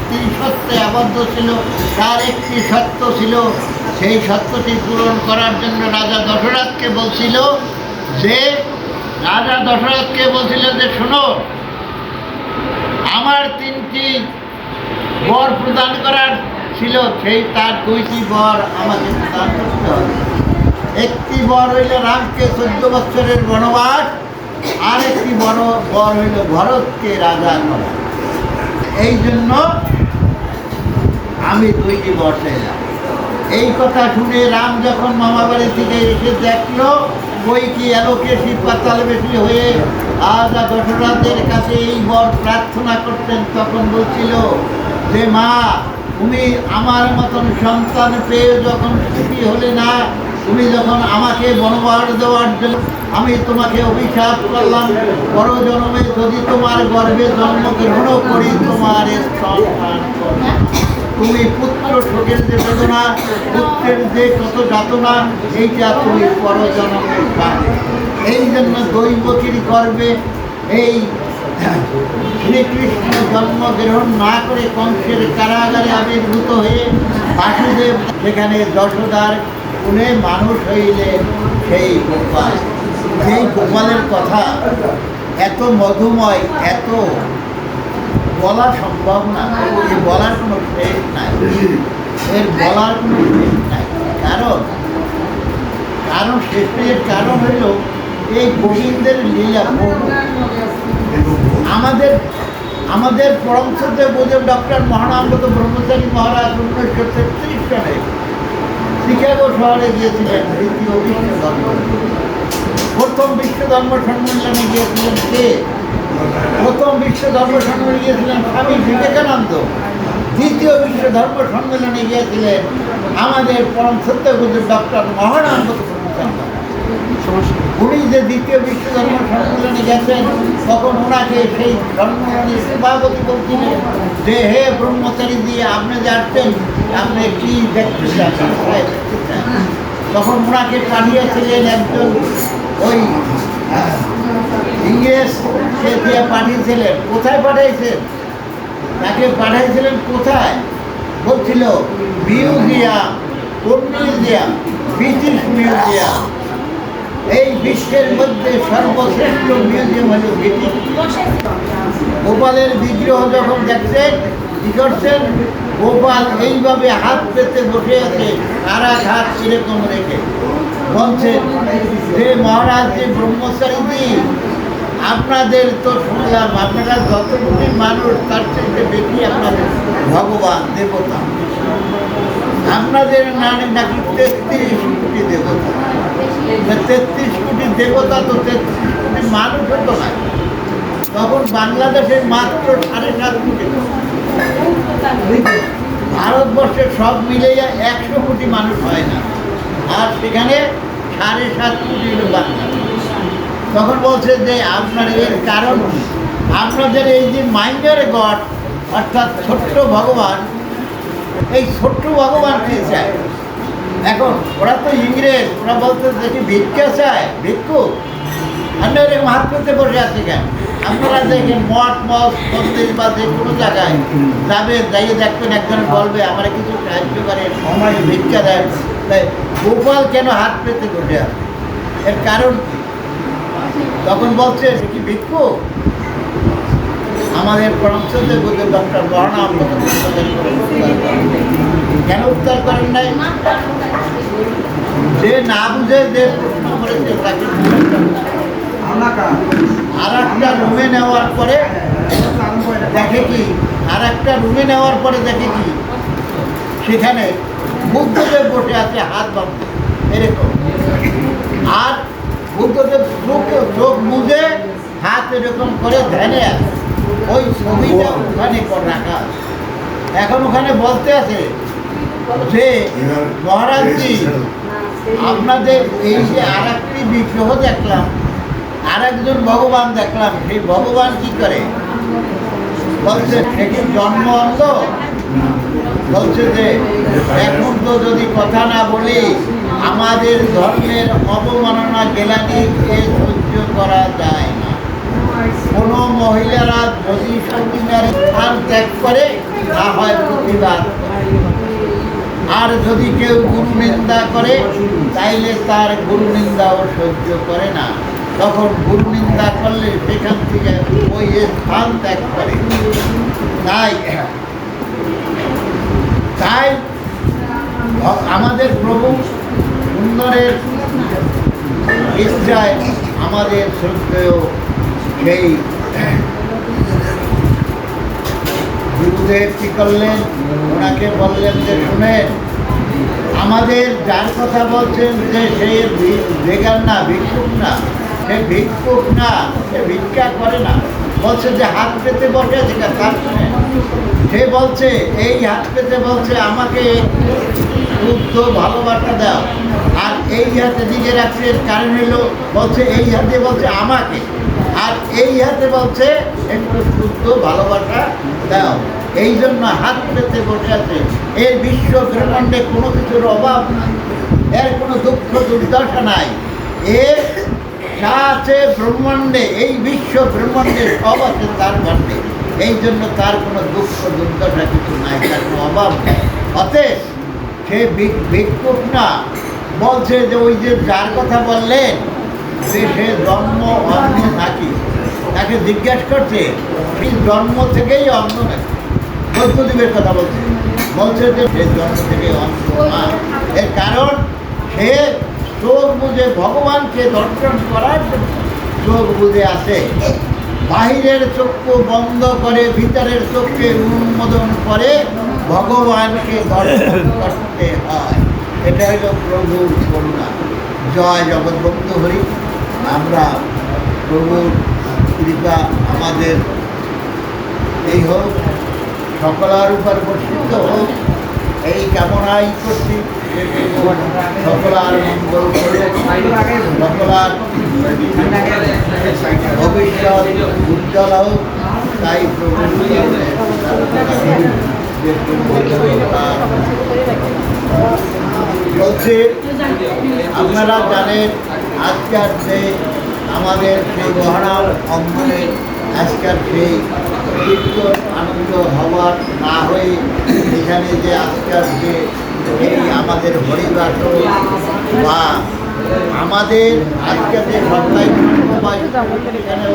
ত্রিসত্যে আবদ্ধ ছিল, তার একটি সত্য ছিল, সেই সত্যটি পূরণ করার জন্য রাজা দশরথকে বলছিল যে শোনো, আমার 3টি বর প্রদান করার ছিল, সেই তার 2টি বর আমাকে প্রদান করতে হবে। একটি বর হইল রামকে 14 বৎসরের বনবাস, আর একটি বর হইল ভরতকে রাজা করা। এই জন্য আমি 2টি বর চাইলাম। এই কথা শুনে রাম যখন মামাবাড়ি থেকে এসে দেখলো বই কি এলোকেশি পাতাল বেশি হয়ে রাজা দশরথের কাছে এই বর প্রার্থনা করতেন, তখন বলছিল যে মা, তুমি আমার মতন সন্তান পেয়ে যখন সুখী হলে না, তুমি যখন আমাকে বনবাস দেওয়ার জন্য আমি তোমাকে অভিশাপ করলাম, পরজন্মে যদি তোমার গর্ভে জন্মগ্রহণ করি তোমার সন্তান, তুমি পুত্র শোকের যে বেদনা, পুত্রের যে কত যাতনা, এইটা তুমি পরজন্মে পাবে। এই জন্য দৈবকীর গর্ভে এই শ্রীকৃষ্ণ জন্মগ্রহণ না করে কংসের কারাগারে আবির্ভূত হয়ে বাসুদেব সেখানে যশোদার কোণে মানুষ হইলে সেই গোপাল। সেই গোপালের কথা এত মধুময়, এত বলা সম্ভব না, এর বলার কোনো শেষ নাই, কারণ শেষের কারণ হইল এই গোবিন্দের লীলা। আমাদের পরম শ্রদ্ধে গুরুদেব ডক্টর মহানামগত ব্রহ্মচারী মহারাজ 1933 সালে শিকাগো শহরে গিয়েছিলেন দ্বিতীয় বিশ্ব ধর্ম। প্রথম বিশ্ব ধর্ম সম্মেলনে গিয়েছিলেন কে? প্রথম বিশ্ব ধর্ম সম্মেলনে গিয়েছিলেন স্বামী বিবেকানন্দ। দ্বিতীয় বিশ্ব ধর্ম সম্মেলনে গিয়েছিলেন আমাদের পরম সত্য গুরুদেব ডক্টর মহানামগত ব্রহ্মচারী। উনি যে দ্বিতীয় বিশ্ব ধর্ম সম্মেলনে গেছেন, তখন ওনাকে সেই সম্মেলনের সভাপতি বলছিলেন যে হে ব্রহ্মচারী দিয়ে আপনি যে আসছেন, আপনি কি দেখতে চান? তখন ওনাকে পাঠিয়েছিলেন একজন ওই ইংরেজ, সে দিয়ে পাঠিয়েছিলেন। কোথায় পাঠিয়েছেন? তাকে পাঠিয়েছিলেন কোথায়? বলছিল মিউজিয়াম, কোন মিউজিয়াম? British museum. এই বিশ্বের মধ্যে সর্বশ্রেষ্ঠ মিউজিয়াম হল ব্রিটিশ। গোপালের বিগ্রহ যখন দেখছেন, কি করছেন? গোপাল এইভাবে হাত পেতে বসে আছে, আর এক হাত এরকম রেখে বলছেন যে মহারাজ, যে ব্রহ্মচারী, আপনাদের তো শুনলাম আপনারা যতটুকু মানুষ তার থেকে বেশি আপনাদের ভগবান দেবতা, আপনাদের নাকি 33 কোটি দেবতা। 33 কোটি দেবতা তো 33 কোটি মানুষ হতো না। তখন বাংলাদেশের মাত্র 7.5 কোটি, ভারতবর্ষের সব মিলে 100 কোটি মানুষ হয় না, আর সেখানে 7.5 কোটি বাংলাদেশ। তখন বলছে যে আপনার এর কারণ আপনাদের এই যে মাইন্ডের গড, অর্থাৎ ছোট্ট ভগবান, এই ছোট্ট ভগবান কি চায়? এখন ওরা তো ইংরেজ, ওরা বলতে দেখি ভিক্ষা চায়, ভিক্ষু। আমরা এরকম হাত করতে বসে আছি কেন? আপনারা দেখেন মঠ মন্দির বা যে কোনো জায়গায় যাবেন, যাইয়ে দেখবেন একজন বলবে আমার কিছু সাহায্য করে, সময় ভিক্ষা দেয়। তাই গোপাল কেন হাত পেতে বসে আছে? এর কারণ তখন বলছে কি ভিক্ষু? আমাদের পরমশ্রদ্ধে গুরুদেব ডক্টর মহানামগত কেন উত্তর করেন নাই? যে না বুঝে যে প্রশ্ন করেছে তাকে আর একটা রুমে নেওয়ার পরে দেখে কি, সেখানে বুদ্ধদেব বসে আছে হাত বাঁধতে এরকম, আর বুদ্ধদেব চোখ মুজে হাত এরকম করে ধ্যানে আছে। ওই ছবিটা ওখানে রাখা আছে। এখন ওখানে বলতে আছে যে মহারাজজি, আপনাদের এই যে আর একটি বিগ্রহ দেখলাম, আর একজন ভগবান দেখলাম, সেই ভগবান কি করে? বলছে সে কি জন্ম অন্ধ? বলছে যে এখন তো যদি কথা না বলি, আমাদের ধর্মের অবমাননা গেলানিকে সহ্য করা যায় না। কোনো মহিলারা যদি সতীনের স্থান ত্যাগ করে তা হয় প্রতিবাদ করে। আর যদি কেউ গুরু নিন্দা করে তাইলে তার গুরু নিন্দাও সহ্য করে না, তখন গুরু নিন্দা করলে সেখান থেকে ওই স্থান ত্যাগ করে। তাই তাই আমাদের প্রভু সুন্দরের ইচ্ছায় আমাদের শ্রদ্ধেয় সেই গুরুদেব কি করলেন, ওনাকে বললেন যে শুনেন, আমাদের যার কথা বলছেন যে সে ভেগান না, ভিক্ষুক না, সে ভিক্ষুক না, সে ভিক্ষা করে না, বলছে যে হাত পেতে বসে আছে তার শুনেন। সে বলছে এই হাত পেতে বলছে আমাকে শুদ্ধ ভালোবাসা দাও, আর এই হাতে দিকে রাখছে কারণ হলো বলছে এই হাতে বলছে আমাকে, আর এই হাতে বলছে একটু শুদ্ধ ভালোবাসা দাও, এই জন্য হাত পেতে বসে আছে। এর বিশ্ব ব্রহ্মাণ্ডে কোনো কিছুর অভাব নাই, এর কোনো দুঃখ দুর্দশা নাই, এর যা আছে ব্রহ্মাণ্ডে, এই বিশ্ব ব্রহ্মাণ্ডে সব আছে তার ভাণ্ডে, এই জন্য তার কোনো দুঃখ দুর্দশা কিছু নাই, তার কোনো অভাব নেই। অতএব সে ভিক্ষুক না, বলছে যে ওই যে যার কথা বললেন যে সে জন্ম অন্য নাকি, তাকে জিজ্ঞাসা করছে এই জন্ম থেকেই অন্য নাকি, বৈদ্যদেবের কথা বলছে, বলছে যে সে জন্ম থেকে অন্য না। এর কারণ সে চোখ বুঝে ভগবানকে দর্শন করার জন্য চোখ বুঝে আসে, বাহিরের চক্ষু বন্ধ করে ভিতরের চোখকে উন্মোদন করে ভগবানকে দর্শন করতে হয়। এটা হলো প্রভুর করুণা। জয় জগৎবন্ধু হরি। আমরা প্রভুর কৃপা আমাদের এই হোক, সকলার উপর বর্ষিত হোক, এই কামনাই করছি। সকলার মঙ্গল করুক, সকলার ভবিষ্যৎ উজ্জ্বল হোক, তাই প্রভু বলছে। আপনারা জানেন আজকের যে আমাদের সেই মহারাম অঙ্গনে আজকের সেই কীর্তন আনন্দ হওয়ার না হয়ে এখানে যে আজকের যে এই আমাদের হরিবাস বা আমাদের আজকে যে সবাই এখানে